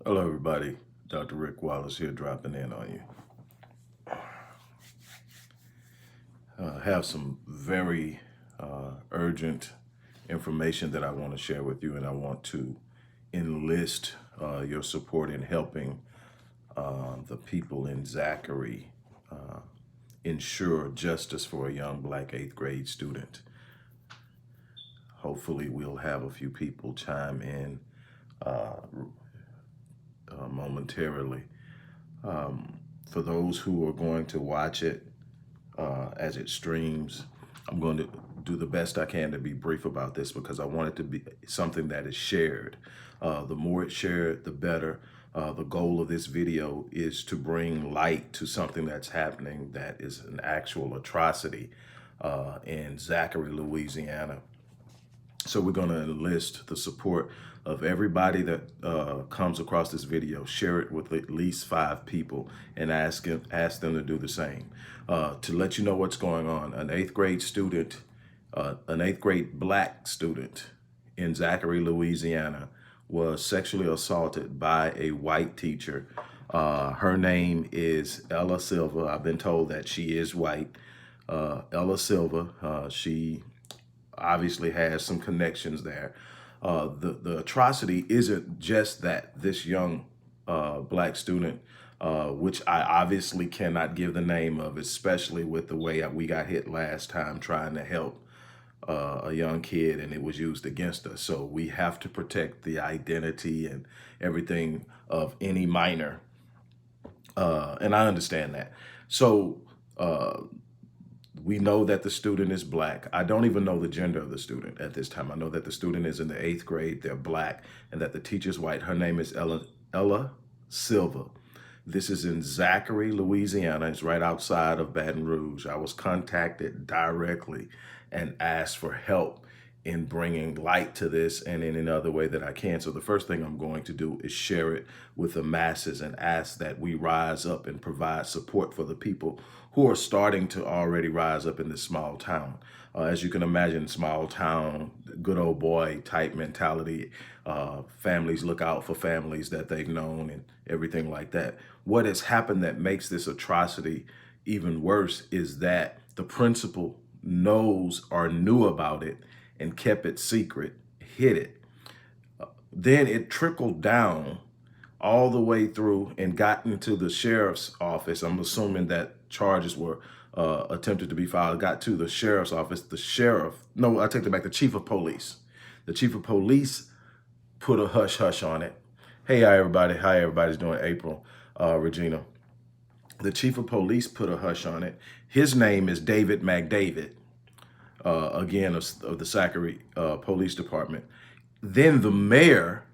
Hello, everybody. Dr. Rick Wallace here, dropping in on you. Have some very urgent information that I want to share with you, and I want to enlist your support in helping the people in Zachary ensure justice for a young black 8th grade student. Hopefully, we'll have a few people chime in momentarily. For those who are going to watch it as it streams, I'm going to do the best I can to be brief about this because I want it to be something that is shared. The more it's shared, the better. The goal of this video is to bring light to something that's happening that is an actual atrocity in Zachary, Louisiana. So we're going to enlist the support of everybody that comes across this video. Share it with at least 5 people and ask them to do the same. To let you know what's going on, an 8th grade student, an 8th grade black student in Zachary, Louisiana, was sexually assaulted by a white teacher. Her name is Ella Silva. I've been told that she is white. Ella Silva, she obviously has some connections there. The atrocity isn't just that this young black student, which I obviously cannot give the name of, especially with the way we got hit last time trying to help a young kid and it was used against us. So we have to protect the identity and everything of any minor. And I understand that. So we know that the student is black. I don't even know the gender of the student at this time. I know that the student is in the 8th grade, they're black, and that the teacher's white. Her name is Ella Silva. This is in Zachary, Louisiana. It's right outside of Baton Rouge. I was contacted directly and asked for help in bringing light to this and in any other way that I can. So the first thing I'm going to do is share it with the masses and ask that we rise up and provide support for the people who are starting to already rise up in this small town. As you can imagine, small town, good old boy type mentality. Families look out for families that they've known and everything like that. What has happened that makes this atrocity even worse is that the principal knows or knew about it and kept it secret, hid it. Then it trickled down all the way through and got into the sheriff's office. I'm assuming that charges were attempted to be filed, got to the sheriff's office. The sheriff, no, I take it back, the chief of police. The chief of police put a hush-hush on it. Hey, hi, everybody. Hi, everybody's doing. April, Regina. The chief of police put a hush on it. His name is David McDavid, again, of the Zachary Police Department. Then the mayor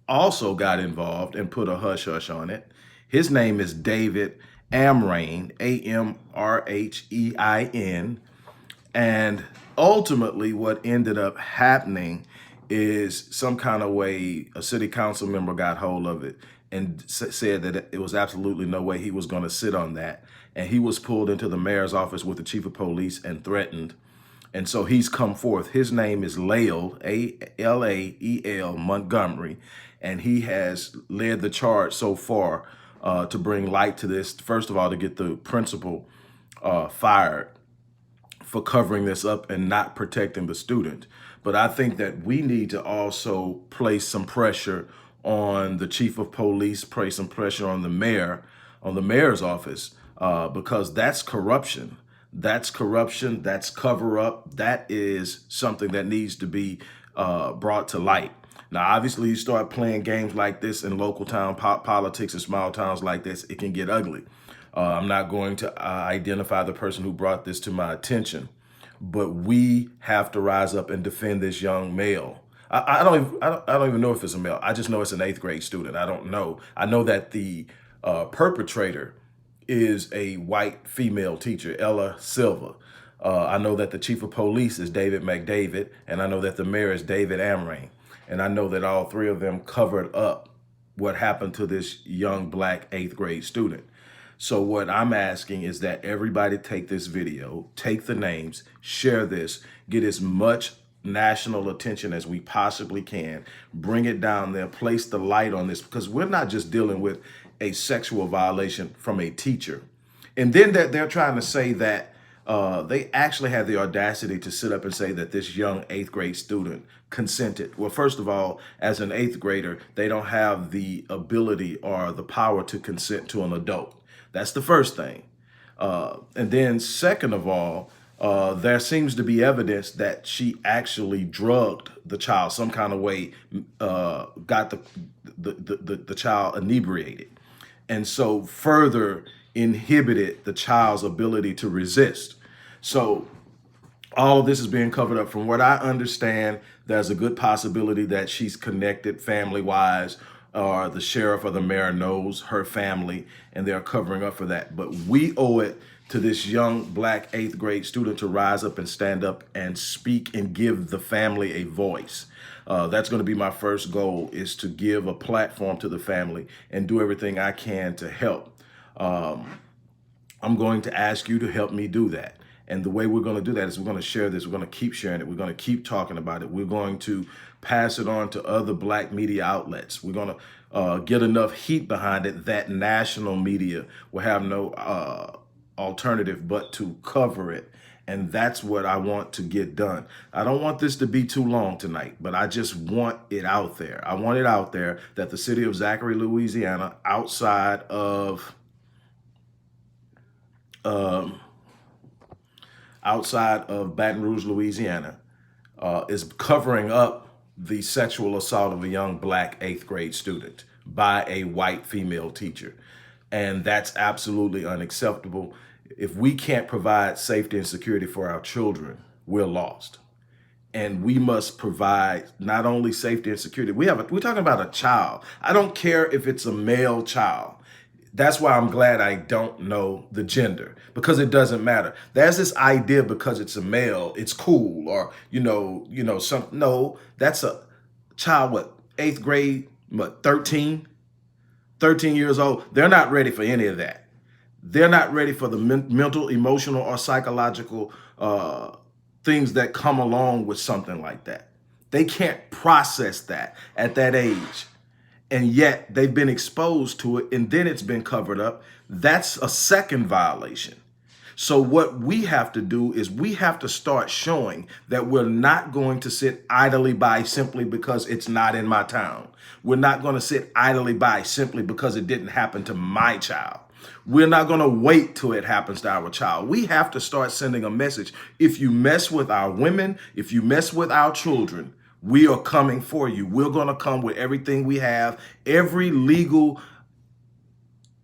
also got involved and put a hush-hush on it. His name is David Amrhein, A-M-R-H-E-I-N. And ultimately what ended up happening is some kind of way a city council member got hold of it and said that it was absolutely no way he was going to sit on that. And he was pulled into the mayor's office with the chief of police and threatened. And so he's come forth. His name is Lael, A-L-A-E-L Montgomery. And he has led the charge so far to bring light to this. First of all, to get the principal fired for covering this up and not protecting the student. But I think that we need to also place some pressure on the chief of police, place some pressure on the mayor, on the mayor's office, because that's corruption. That's corruption, that's cover up. That is something that needs to be brought to light. Now, obviously, you start playing games like this in local town politics and small towns like this, it can get ugly. I'm not going to identify the person who brought this to my attention, but we have to rise up and defend this young male. I don't even know if it's a male. I just know it's an 8th grade student. I don't know. I know that the perpetrator is a white female teacher, Ella Silva. I know that the chief of police is David McDavid, and I know that the mayor is David Amrhein. And I know that all 3 of them covered up what happened to this young black 8th grade student. So what I'm asking is that everybody take this video, take the names, share this, get as much national attention as we possibly can, bring it down there, place the light on this, because we're not just dealing with a sexual violation from a teacher. And then they're trying to say that they actually had the audacity to sit up and say that this young 8th grade student consented. Well, first of all, as an 8th grader, they don't have the ability or the power to consent to an adult. That's the first thing. And then second of all, there seems to be evidence that she actually drugged the child some kind of way, got the child inebriated, and so further inhibited the child's ability to resist. So all of this is being covered up. From what I understand, there's a good possibility that she's connected family-wise, or the sheriff or the mayor knows her family, and they're covering up for that. But we owe it to this young black 8th grade student to rise up and stand up and speak and give the family a voice. That's going to be my first goal, is to give a platform to the family and do everything I can to help. I'm going to ask you to help me do that. And the way we're going to do that is we're going to share this. We're going to keep sharing it. We're going to keep talking about it. We're going to pass it on to other black media outlets. We're going to get enough heat behind it that national media will have no alternative but to cover it. And that's what I want to get done. I don't want this to be too long tonight, but I just want it out there. I want it out there that the city of Zachary, Louisiana, outside of Baton Rouge, Louisiana, is covering up the sexual assault of a young black 8th grade student by a white female teacher. And that's absolutely unacceptable. If we can't provide safety and security for our children, we're lost. And we must provide not only safety and security. We're talking about a child. I don't care if it's a male child. That's why I'm glad I don't know the gender, because it doesn't matter. There's this idea because it's a male, it's cool, or something. No, that's a child, what, 8th grade, what, 13 years old. They're not ready for any of that. They're not ready for the mental, emotional, or psychological things that come along with something like that. They can't process that at that age. And yet they've been exposed to it, and then it's been covered up. That's a second violation. So what we have to do is we have to start showing that we're not going to sit idly by simply because it's not in my town. We're not going to sit idly by simply because it didn't happen to my child. We're not going to wait till it happens to our child. We have to start sending a message. If you mess with our women, if you mess with our children, we are coming for you. We're going to come with everything we have, every legal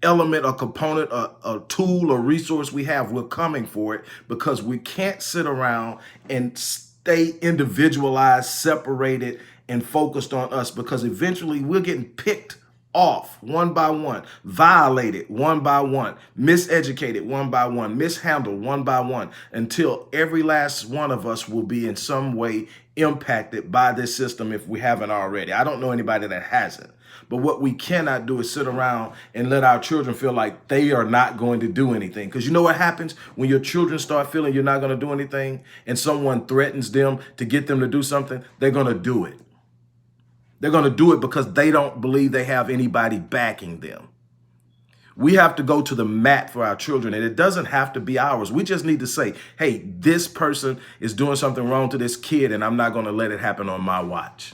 element or component or a tool or resource we have. We're coming for it, because we can't sit around and stay individualized, separated, and focused on us, because eventually we're getting picked off one by one, violated one by one, miseducated one by one, mishandled one by one, until every last one of us will be in some way impacted by this system if we haven't already. I don't know anybody that hasn't. But what we cannot do is sit around and let our children feel like they are not going to do anything. Because you know what happens when your children start feeling you're not going to do anything and someone threatens them to get them to do something? They're going to do it. They're going to do it because they don't believe they have anybody backing them. We have to go to the mat for our children, and it doesn't have to be ours. We just need to say, hey, this person is doing something wrong to this kid, and I'm not going to let it happen on my watch.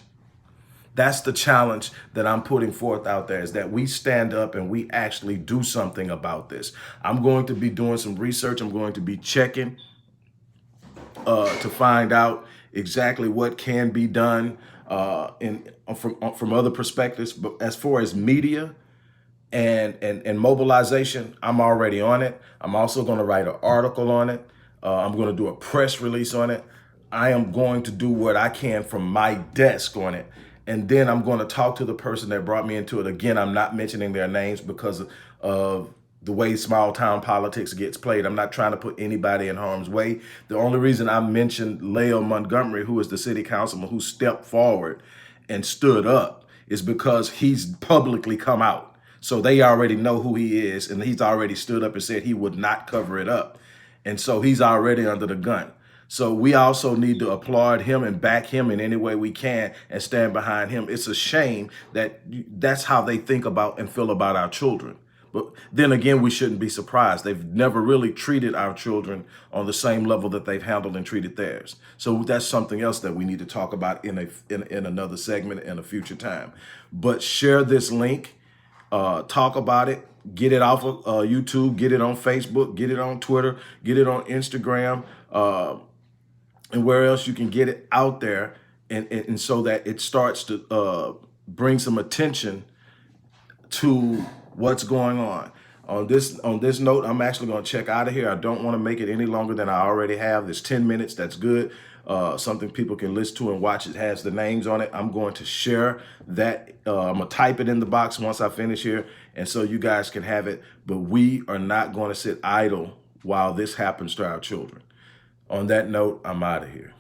That's the challenge that I'm putting forth out there, is that we stand up and we actually do something about this. I'm going to be doing some research. I'm going to be checking to find out exactly what can be done from other perspectives. But as far as media and mobilization, I'm already on it. I'm also going to write an article on it. I'm going to do a press release on it. I am going to do what I can from my desk on it. And then I'm going to talk to the person that brought me into it. Again, I'm not mentioning their names because of the way small town politics gets played. I'm not trying to put anybody in harm's way. The only reason I mentioned Lael Montgomery, who is the city councilman who stepped forward and stood up, is because he's publicly come out. So they already know who he is, and he's already stood up and said he would not cover it up. And so he's already under the gun. So we also need to applaud him and back him in any way we can and stand behind him. It's a shame that that's how they think about and feel about our children. But then again, we shouldn't be surprised. They've never really treated our children on the same level that they've handled and treated theirs. So that's something else that we need to talk about in another segment in a future time. But share this link, talk about it, get it off of YouTube, get it on Facebook, get it on Twitter, get it on Instagram, and where else you can get it out there, and so that it starts to bring some attention to what's going on. On this note, I'm actually going to check out of here. I don't want to make it any longer than I already have. There's 10 minutes. That's good. Something people can listen to and watch. It has the names on it. I'm going to share that. I'm going to type it in the box once I finish here, and so you guys can have it. But we are not going to sit idle while this happens to our children. On that note, I'm out of here.